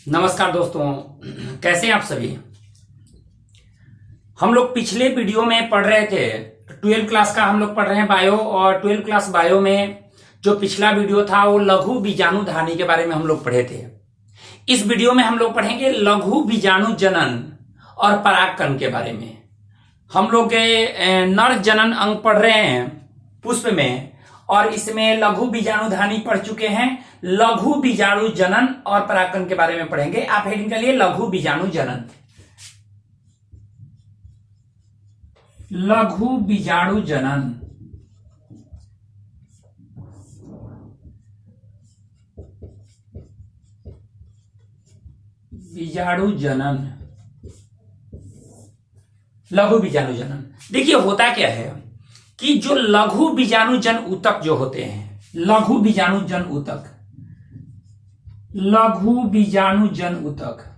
नमस्कार दोस्तों, कैसे हैं आप सभी। हम लोग पिछले वीडियो में पढ़ रहे थे 12th क्लास का। हम लोग पढ़ रहे हैं बायो, और 12th क्लास बायो में जो पिछला वीडियो था वो लघु बीजाणु धानी के बारे में हम लोग पढ़े थे। इस वीडियो में हम लोग पढ़ेंगे लघु बीजाणु जनन और परागकण के बारे में। हम लोग नर जनन अंग पढ़ रहे हैं पुष्प में, और इसमें लघु बीजाणु धानी पढ़ चुके हैं। लघु बीजाणु जनन और परागकण के बारे में पढ़ेंगे। आप हेडिंग के लिए लघु बीजाणु जनन, लघु बीजाणु जनन। बीजाणु जनन, लघु बीजाणु जनन। देखिए होता क्या है कि जो लघु बीजाणु जन ऊतक जो होते हैं, लघु बीजाणु जन ऊतक, लघु बीजाणु जन ऊतक,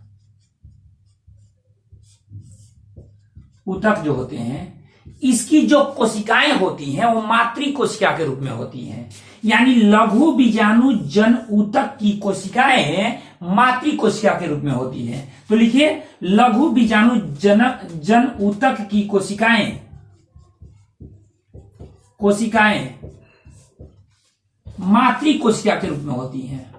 ऊतक जो होते हैं, इसकी जो कोशिकाएं होती हैं वो मातृ कोशिका के रूप में होती हैं। यानी लघु बीजाणु जन ऊतक की कोशिकाएं मातृ कोशिका के रूप में होती हैं। तो लिखिए लघु बीजाणु जन ऊतक की कोशिकाएं मातृ कोशिका के रूप में होती हैं।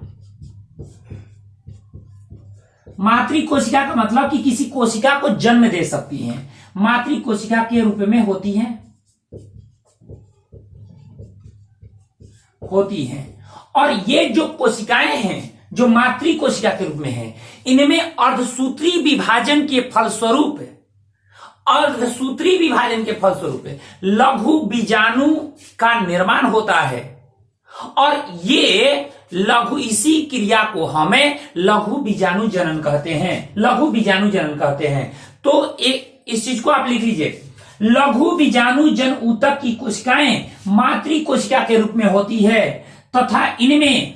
मातृ कोशिका का मतलब कि किसी कोशिका को जन्म दे सकती हैं, मातृ कोशिका के रूप में होती हैं। और ये जो कोशिकाएं हैं जो मातृ कोशिका के रूप में हैं, इनमें अर्धसूत्री विभाजन के फलस्वरूप लघु बीजाणु का निर्माण होता है। और ये इसी क्रिया को हमें लघु बीजाणु जनन कहते हैं, लघु बीजाणु जनन कहते हैं। तो इस चीज को आप लिख लीजिए, लघु बीजाणु जन ऊतक की कोशिकाएं मातृ कोशिका के रूप में होती है तथा इनमें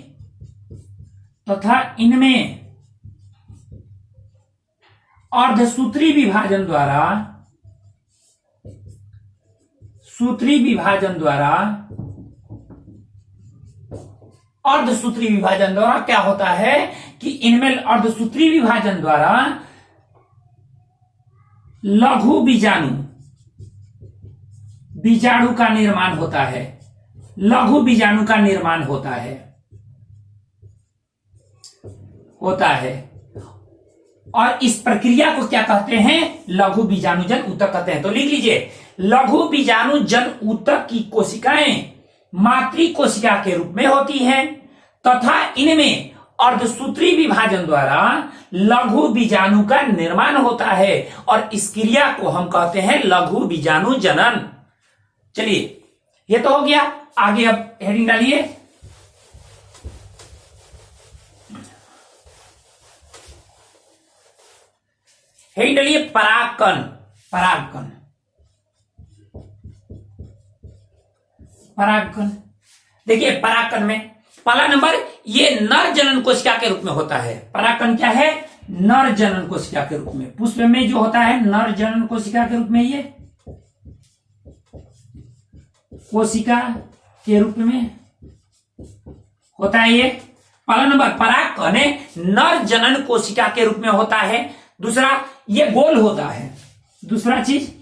अर्धसूत्री विभाजन द्वारा क्या होता है कि इनमें अर्धसूत्री विभाजन द्वारा लघु बीजाणु का निर्माण होता है, लघु बीजाणु का निर्माण होता है। और इस प्रक्रिया को क्या कहते हैं? लघु बीजाणु जन ऊतक कहते हैं। तो लिख लीजिए, लघु बीजाणु जन ऊतक की कोशिकाएं मातृ कोशिका के रूप में होती हैं तथा इनमें अर्धसूत्री विभाजन द्वारा लघु बीजाणु का निर्माण होता है, और इस क्रिया को हम कहते हैं लघु बीजाणु जनन। चलिए, ये तो हो गया। आगे अब हेडिंग डालिए, हेडिंग डालिए परागकण। परागकण देखिए, परागकण में पहला नंबर ये नर जनन कोशिका के रूप में होता है। परागकण क्या है? नर जनन कोशिका के रूप में। पुष्प में जो होता है नर जनन कोशिका के रूप में, ये कोशिका के रूप में होता है। ये पहला नंबर परागकण नर जनन कोशिका के रूप में होता है। दूसरा, ये गोल होता है। दूसरा चीज,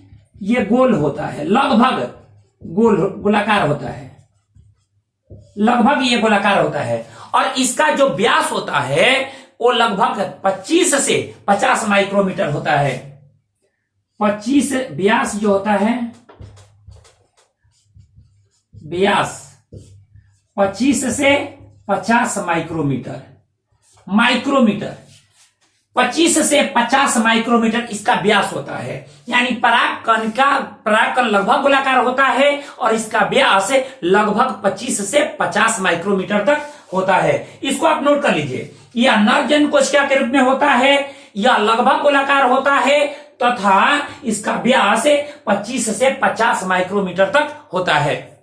ये गोल होता है, लगभग गोलाकार होता है, लगभग ये गोलाकार होता है। और इसका जो व्यास होता है वो लगभग 25 से 50 माइक्रोमीटर होता है। 25 व्यास जो होता है, व्यास 25 से 50 माइक्रोमीटर 25 से 50 माइक्रोमीटर इसका व्यास होता है। यानी परागकण लगभग गोलाकार होता है और इसका व्यास लगभग 25 से 50 माइक्रोमीटर तक होता है। इसको आप नोट कर लीजिए, यह नर जनन कोशिका के रूप में होता है, यह लगभग गोलाकार होता है तथा इसका व्यास 25 से 50 माइक्रोमीटर तक होता है।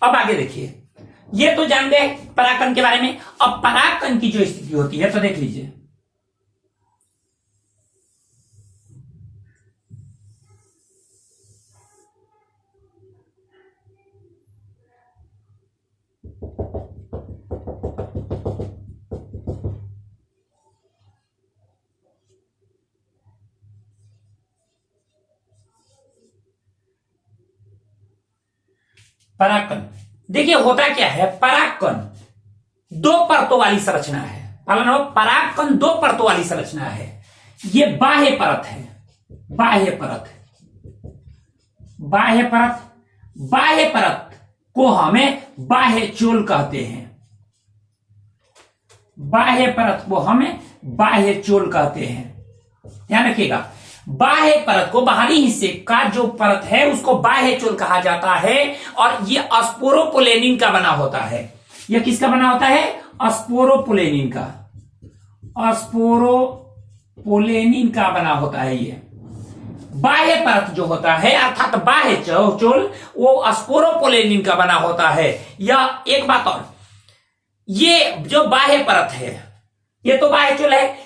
अब आगे देखिए, ये तो जान गए परागकण के बारे में। अब परागकण की जो स्थिति होती है तो देख लीजिए, परागकण, देखिए होता क्या है, परागकण दो परतों वाली संरचना है। पहला नंबर, परागकण दो परतों वाली संरचना है। ये बाह्य परत है, बाह्य परत, बाह्य परत, बाह्य परत को हमें बाह्य चोल कहते हैं। बाह्य परत को हमें बाह्य चोल कहते हैं। ध्यान रखिएगा, बाह्य परत को, बाहरी हिस्से का जो परत है उसको बाह्य चोल कहा जाता है। और ये स्पोरोपोलेनिन का बना होता है। यह किसका बना होता है? स्पोरोपोलेनिन का, स्पोरोपोलेनिन का बना होता है। ये बाह्य परत जो होता है अर्थात बाह्य चोल वो स्पोरोपोलेनिन का बना होता है। यह एक बात और, ये जो बाह्य परत है ये तो बाह्य चोल है,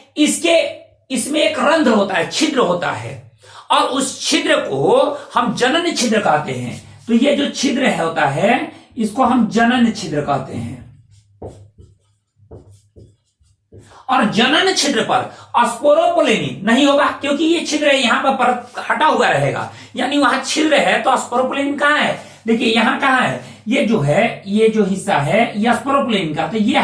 इसमें एक रंध्र होता है, छिद्र होता है, और उस छिद्र को हम जनन छिद्र कहते हैं। तो ये जो छिद्र होता है इसको हम जनन छिद्र कहते हैं। और जनन छिद्र पर स्पोरोपोलेनिन नहीं होगा, क्योंकि ये छिद्र है, यहां पर परत हटा हुआ रहेगा, यानी वहां छिद्र है तो स्पोरोपोलेनिन कहां है? देखिए यहां कहां है, ये जो है, ये जो हिस्सा है ये स्पोरोपोलेनिन का, तो ये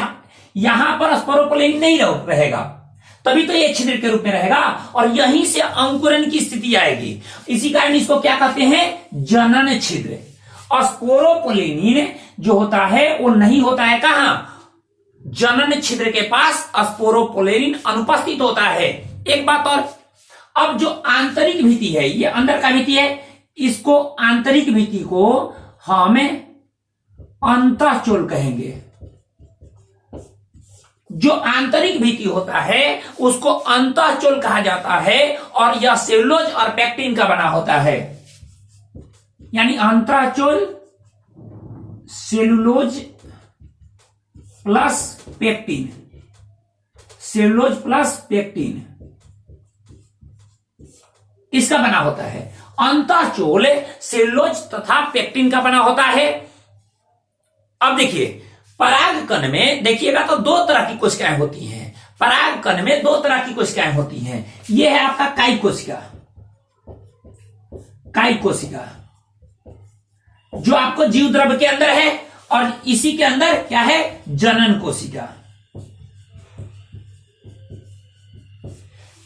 यहां पर स्पोरोपोलेनिन नहीं रहेगा, तभी तो ये छिद्र के रूप में रहेगा, और यहीं से अंकुरन की स्थिति आएगी। इसी कारण इसको क्या कहते हैं? जनन छिद्र। और स्पोरोपोलेनिन जो होता है वो नहीं होता है कहां? जनन छिद्र के पास स्पोरोपोलेनिन अनुपस्थित होता है। एक बात और, अब जो आंतरिक भित्ति है, ये अंदर का भित्ति है, इसको आंतरिक भित्ति को हमें अंतःचोल कहेंगे। जो आंतरिक भित्ति होता है उसको अंतःचोल कहा जाता है, और यह सेलुलोज और पेक्टिन का बना होता है। यानी अंतःचोल cellulose plus pectin, cellulose plus pectin इसका बना होता है। अंतःचोल सेलुलोज तथा पेक्टिन का बना होता है। अब देखिए परागकण में देखिएगा तो दो तरह की कोशिकाएं होती हैं। परागकण में दो तरह की कोशिकाएं होती हैं। यह है आपका कायिक कोशिका, कायिक कोशिका जो आपको जीव द्रव्य के अंदर है, और इसी के अंदर क्या है? जनन कोशिका।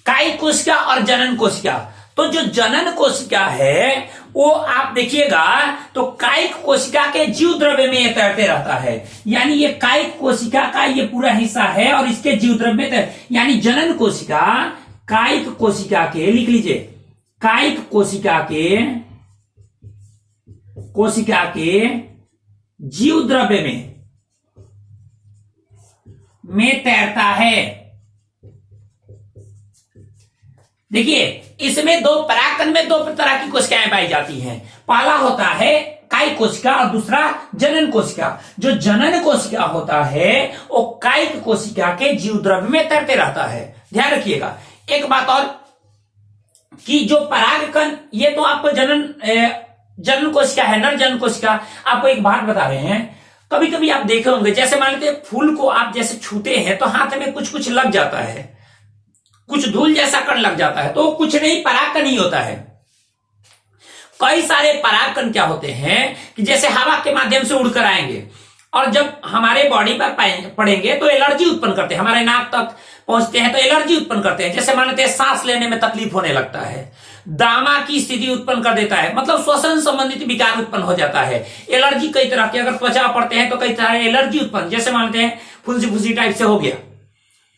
कायिक कोशिका और जनन कोशिका। तो जो जनन कोशिका है वो आप देखिएगा तो कायिक कोशिका के जीव द्रव्य में ये तैरते रहता है, यानी ये कायिक कोशिका का ये पूरा हिस्सा है और इसके जीव द्रव्य में यानी जनन कोशिका कायिक कोशिका के, लिख लीजिए, कायिक कोशिका के जीव द्रव्य में तैरता है। देखिए इसमें दो, परागकण में दो तरह की कोशिकाएं पाई जाती हैं। पहला होता है कायिक कोशिका और दूसरा जनन कोशिका। जो जनन कोशिका होता है वो कायिक कोशिका के जीव द्रव्य में तैरते रहता है। ध्यान रखिएगा एक बात और, कि जो परागकण, ये तो आपको जनन कोशिका है, नर जनन कोशिका। आपको एक बात बता रहे हैं, कभी कभी आप देखे होंगे, जैसे मान लेते फूल को आप जैसे छूते हैं तो हाथ में कुछ कुछ लग जाता है, कुछ धूल जैसा कण लग जाता है, तो कुछ नहीं, परागकण ही होता है। कई सारे परागकण क्या होते हैं कि जैसे हवा के माध्यम से उड़कर आएंगे और जब हमारे बॉडी पर पड़ेंगे तो एलर्जी उत्पन्न करते हैं, हमारे नाक तक पहुंचते हैं तो एलर्जी उत्पन्न करते हैं। जैसे मान लेते हैं सांस लेने में तकलीफ होने लगता है, दामा की स्थिति उत्पन्न कर देता है, मतलब श्वसन संबंधित विकार उत्पन्न हो जाता है। एलर्जी कई तरह की, अगर त्वचा पड़ते हैं तो कई तरह एलर्जी उत्पन्न, जैसे मान लेते हैं फुंसी फुंसी टाइप से हो गया।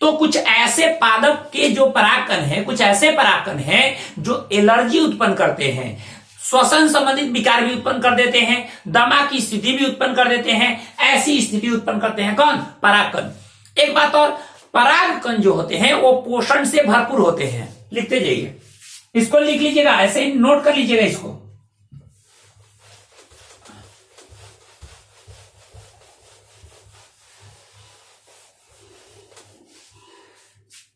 तो कुछ ऐसे पादप के जो परागकण हैं, कुछ ऐसे परागकण हैं जो एलर्जी उत्पन्न करते हैं, श्वसन संबंधित विकार भी उत्पन्न कर देते हैं, दमा की स्थिति भी उत्पन्न कर देते हैं। ऐसी स्थिति उत्पन्न करते हैं कौन? परागकण। एक बात और, परागकण जो होते हैं वो पोषण से भरपूर होते हैं। लिखते जाइए, इसको लिख लीजिएगा, ऐसे ही नोट कर लीजिएगा इसको।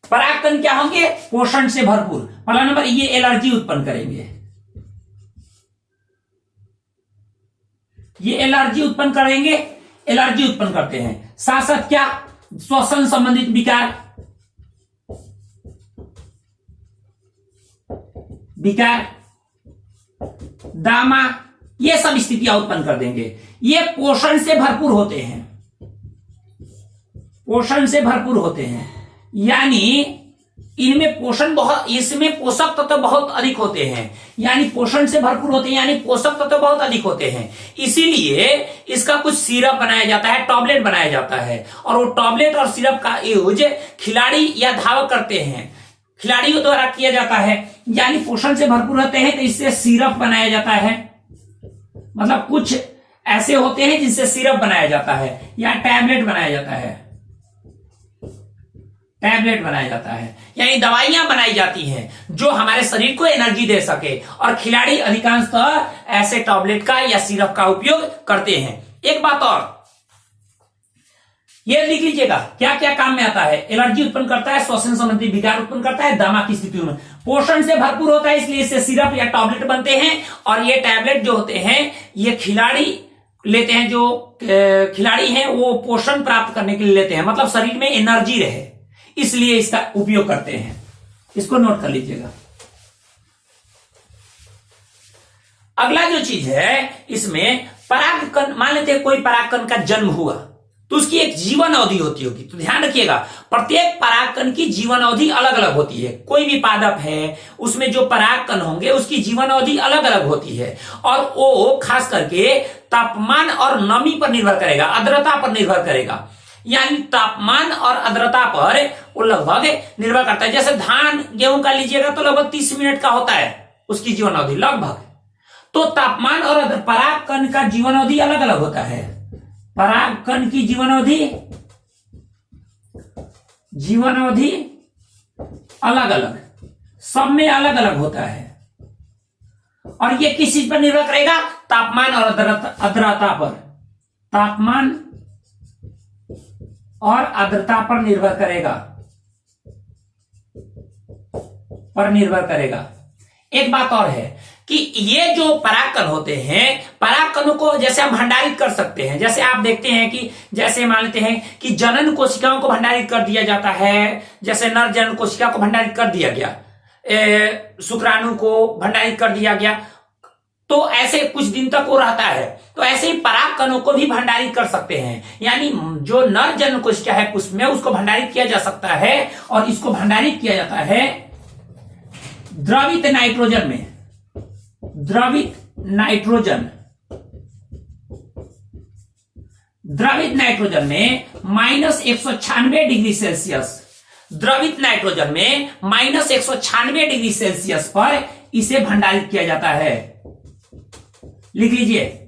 परागकण क्या होंगे? पोषण से भरपूर। पहला नंबर, ये एलर्जी उत्पन्न करेंगे, ये एलर्जी उत्पन्न करेंगे, एलर्जी उत्पन्न करते हैं। साथ साथ क्या? श्वसन संबंधित विकार, दामा, ये सब स्थितियां उत्पन्न कर देंगे। ये पोषण से भरपूर होते हैं, पोषण से भरपूर होते हैं, यानी इनमें पोषण बहुत, इसमें पोषक तत्व बहुत अधिक होते हैं, यानी पोषण से भरपूर होते हैं, यानी पोषक तत्व बहुत अधिक होते हैं। इसीलिए इसका कुछ सिरप बनाया जाता है, टॉबलेट बनाया जाता है, और वो टॉबलेट और सिरप का यूज खिलाड़ी या धावक करते हैं, खिलाड़ियों द्वारा किया जाता है। यानी पोषण से भरपूर होते हैं तो इससे सिरप बनाया जाता है, मतलब कुछ ऐसे होते हैं जिनसे सिरप बनाया जाता है या टैबलेट बनाया जाता है, टैबलेट बनाया जाता है, यानी दवाइयां बनाई जाती हैं जो हमारे शरीर को एनर्जी दे सके, और खिलाड़ी अधिकांशतः ऐसे टैबलेट का या सिरप का उपयोग करते हैं। एक बात और ये लिख लीजिएगा, क्या क्या काम में आता है। एलर्जी उत्पन्न करता है, श्वसन संबंधी विकार उत्पन्न करता है, दमा की स्थितियों में। पोषण से भरपूर होता है, इसलिए इससे सिरप या टैबलेट बनते हैं, और ये टैबलेट जो होते हैं ये खिलाड़ी लेते हैं, जो खिलाड़ी हैं वो पोषण प्राप्त करने के लिए लेते हैं, मतलब शरीर में एनर्जी रहे, इसलिए इसका उपयोग करते हैं। इसको नोट कर लीजिएगा। अगला जो चीज है इसमें परागकण, मान लेते हैं कोई परागकण का जन्म हुआ तो उसकी एक जीवन अवधि होती होगी, तो ध्यान रखिएगा प्रत्येक परागकण की जीवन अवधि अलग अलग होती है। कोई भी पादप है उसमें जो परागकण होंगे उसकी जीवन अवधि अलग अलग होती है, और वो खास करके तापमान और नमी पर निर्भर करेगा, आर्द्रता पर निर्भर करेगा। यानी तापमान और आर्द्रता पर वो लगभग निर्भर करता है। जैसे धान गेहूं का लीजिएगा तो लगभग 30 मिनट का होता है उसकी जीवन अवधि लगभग। तो तापमान और परागकण का जीवन अवधि अलग अलग होता है। परागकण की जीवन अवधि अलग अलग, सब में अलग अलग होता है, और ये किस चीज पर निर्भर करेगा? तापमान और आर्द्रता पर, तापमान और आर्द्रता पर निर्भर करेगा। एक बात और है कि ये जो परागकण होते हैं, परागकणों को जैसे हम भंडारित कर सकते हैं। जैसे आप देखते हैं कि जैसे मान लेते हैं कि जनन कोशिकाओं को भंडारित कर दिया जाता है, जैसे नर जनन कोशिका को भंडारित कर दिया गया, शुक्राणु को भंडारित कर दिया गया, तो ऐसे कुछ दिन तक वो रहता है। तो ऐसे ही परागकणों को भी भंडारित कर सकते हैं, यानी जो नर जनन कोशिका है उसमें उसको भंडारित किया जा सकता है, और इसको भंडारित किया जाता है द्रवित नाइट्रोजन में। द्रवित नाइट्रोजन में -196 डिग्री सेल्सियस, द्रवित नाइट्रोजन में -196 डिग्री सेल्सियस पर इसे भंडारित किया जाता है। लिख लीजिए,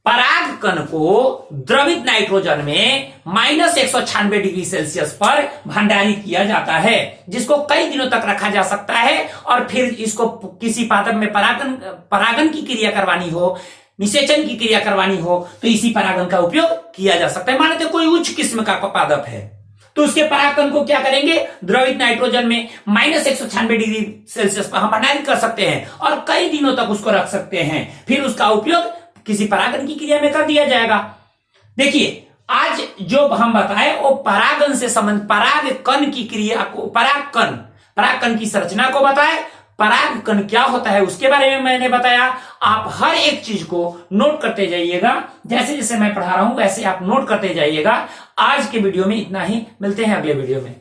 परागकण को द्रवित नाइट्रोजन में -196 डिग्री सेल्सियस पर भंडारित किया जाता है, जिसको कई दिनों तक रखा जा सकता है, और फिर इसको किसी पादप में परागन की क्रिया करवानी हो, निषेचन की क्रिया करवानी हो, तो इसी परागन का उपयोग किया जा सकता है। मान लेते कोई उच्च किस्म का पादप है तो उसके परागकण को क्या करेंगे? द्रवित नाइट्रोजन में -196 डिग्री सेल्सियस पर हम भंडारित कर सकते हैं, और कई दिनों तक उसको रख सकते हैं, फिर उसका उपयोग किसी परागन की क्रिया में कर दिया जाएगा। देखिए आज जो हम बताए वो परागन से संबंध, परागकण की क्रिया को, परागकण की संरचना को बताए, परागकण क्या होता है उसके बारे में मैंने बताया। आप हर एक चीज को नोट करते जाइएगा, जैसे जैसे मैं पढ़ा रहा हूं वैसे आप नोट करते जाइएगा। आज के वीडियो में इतना ही, मिलते हैं अगले वीडियो में।